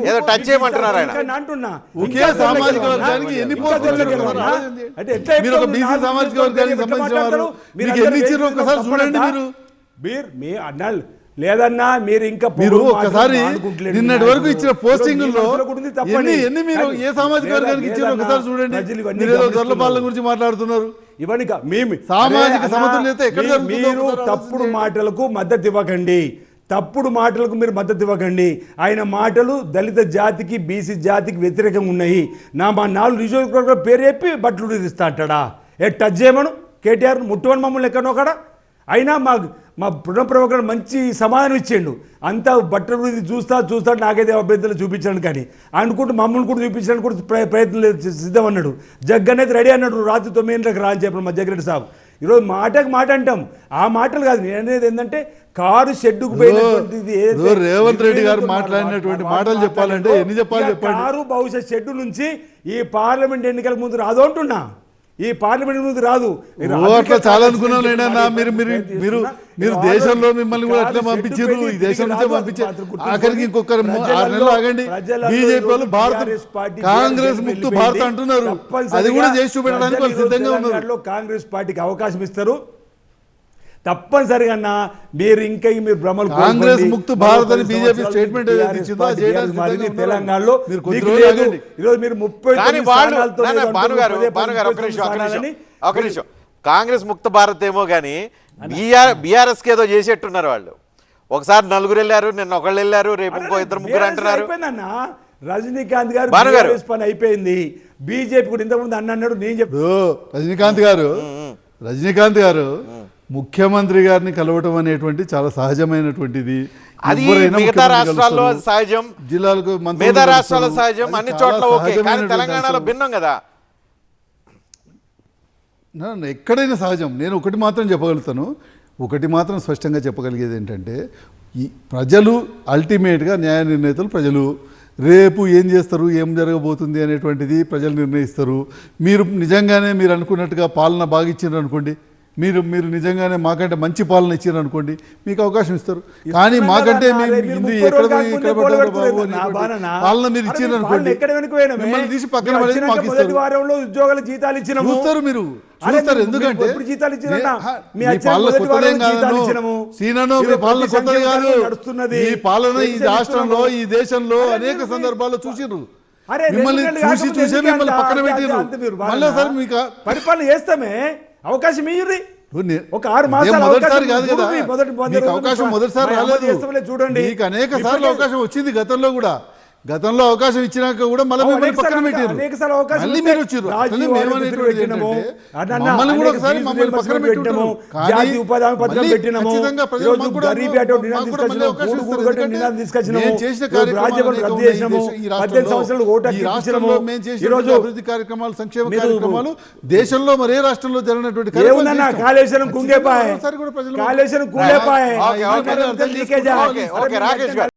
ఏదో టచ్ చేయమంటున్నారు ఆయన. ఒకే సామాజిక వర్గానికి ఎన్ని పోస్టులు మీరు ఒక బీసీ సామాజిక వర్గానికి సంబంధించిన వారు మీకు ఎన్ని ఇచ్చారు ఒకసారి చూడండి. మీరు లేదన్నా మీరు ఇంకా మీరు ఒకసారి నిన్నటి వరకు ఇచ్చిన పోస్టింగుల్లో ఎన్ని మీరు ఏ సామాజిక వర్గానికి ఇచ్చారో ఒకసారి చూడండి. దొరలపాలెం గురించి మాట్లాడుతున్నారు. ఇవన్నీ మేము సామాజిక సమతుల్యత ఎక్కడ మీరు తప్పుడు మాటలకు మద్దతు ఇవ్వకండి. తప్పుడు మాటలకు మీరు మద్దతు ఇవ్వకండి. ఆయన మాటలు దళిత జాతికి బీసీ జాతికి వ్యతిరేకంగా ఉన్నాయి. మా 4 నియోజకవర్గాల పేరు చెప్పి బట్టలు ఇస్తా అంటాడా? టచ్ చేయమను కేటీఆర్ ముట్టువని మమ్మల్ని ఎక్కడో అక్కడ. అయినా మా పునఃప్రవకరణ మంచి సమాధానం ఇచ్చిండు. అంతా బట్టలు చూస్తా నాకైతే అభ్యర్థులు చూపించాను కానీ అనుకుంటూ మమ్మల్ని కూడా చూపించడానికి కూడా ప్రయత్నం సిద్ధం అన్నాడు. జగ్గనేది రెడీ అన్నాడు. రాత్రి 9 గంటలకు రా అని చెప్పాను మా జగ్గిరెడ్డి సాబ్. ఈరోజు మాటకు మాట అంటాం. ఆ మాటలు కాదు నేను అనేది ఏంటంటే కారు షెడ్డుకు పోయినటువంటిది. రేవంత్ రెడ్డి గారు మాట్లాడినటువంటి మాటలు చెప్పాలంటే ఎన్ని చెప్పాలి చెప్పండి. కారు బహుశా షెడ్డు నుంచి ఈ పార్లమెంట్ ఎన్నికల ముందు రాదు అంటున్నా. ఈ పార్లమెంట్ ముందు రాదు. అట్లా చాలా అనుకున్నాం. మీరు దేశంలో మిమ్మల్ని కూడా అట్లా పంపించారు. ఈ దేశం నుంచే పంపించారు. ఆఖరికి ఇంకొక 6 నెలలు ఆగండి. బీజేపీ వాళ్ళు భారత కాంగ్రెస్ ముక్తు భారత్ అంటున్నారు. అది కూడా చేసి చూపెట్టడానికి వాళ్ళు సిద్ధంగా ఉన్నారు. కాంగ్రెస్ పార్టీకి అవకాశం ఇస్తారు తప్పనిసరిగా. మీరు ఇంకా మీరు భ్రమలు కాంగ్రెస్ ముక్తు భారత్ అని బీజేపీ స్టేట్మెంట్ తెలంగాణలో ఈరోజు మీరు 30 కాంగ్రెస్ ముక్త భారత్ ఏమో గానీ బీఆర్ఎస్ కి ఏదో చేసేట్టున్నారు వాళ్ళు. ఒకసారి 4 వెళ్ళారు, నిన్న 1 వెళ్ళారు, రేపు ఇంకో 2-3 అంటున్నారు. రజనీకాంత్ గారు పని అయిపోయింది. బీజేపీ కూడా ఇంతకుముందు అన్నాడు. నేను చెప్పు రజనీకాంత్ గారు ముఖ్యమంత్రి గారిని కలవటం అనేటువంటి చాలా సహజమైనటువంటిది. అది మిగతా రాష్ట్రాల్లో సహజం, జిల్లాలకు మిగతా రాష్ట్రాల్లో సహజం, అన్ని చోట్ల ఓకే. కానీ తెలంగాణలో భిన్నం కదా. ఎక్కడైనా సహజం. నేను ఒకటి మాత్రం చెప్పగలుగుతాను. ఒకటి మాత్రం స్పష్టంగా చెప్పగలిగేది ఏంటంటే ఈ ప్రజలు అల్టిమేట్గా న్యాయ నిర్ణేతలు ప్రజలు. రేపు ఏం చేస్తారు, ఏం జరగబోతుంది అనేటువంటిది ప్రజలు నిర్ణయిస్తారు. మీరు నిజంగానే మీరు అనుకున్నట్టుగా పాలన బాగా ఇచ్చారు అనుకోండి, మీరు నిజంగానే మాకంటే మంచి పాలన ఇచ్చారు అనుకోండి, మీకు అవకాశం ఇస్తారు. కానీ మాకంటే పాలన మీరు ఇచ్చారు అనుకోండి, మిమ్మల్ని తీసి పక్కన పడేది మాకు ఇస్తారు. ఉద్యోగాల జీతాలు ఇచ్చినాము చూస్తారు, మీరు చూస్తారు. ఎందుకంటే ఈ పాలన ఈ రాష్ట్రంలో ఈ దేశంలో అనేక సందర్భాల్లో చూసిర్రు. మిమ్మల్ని చూసే మిమ్మల్ని పక్కన పెట్టిర్రు. మళ్ళీ సార్ మీకు పరిపాలన చేస్తామే అవకాశం ఇయ్యి. ఒక 6 మాసాలు మొదటిసారి కాదు కదా మీకు అవకాశం. మొదటిసారి రాలేదు. చూడండి మీకు అనేక సార్లు అవకాశం వచ్చింది గతంలో కూడా. గతంలో అవకాశం ఇచ్చినాక కూడా మళ్ళీ మిమ్మల్ని పక్కన పెట్టారు. మళ్ళీ మీరు వచ్చారు. మమ్మల్ని కూడా ఒకసారి మమ్మల్ని పక్కన పెట్టాము. చేసిన అభివృద్ధి కార్యక్రమాలు, సంక్షేమ కార్యక్రమాలు దేశంలో మరే రాష్ట్రంలో జరిగినటువంటి కాళేశ్వరం కుంగేపాయ్.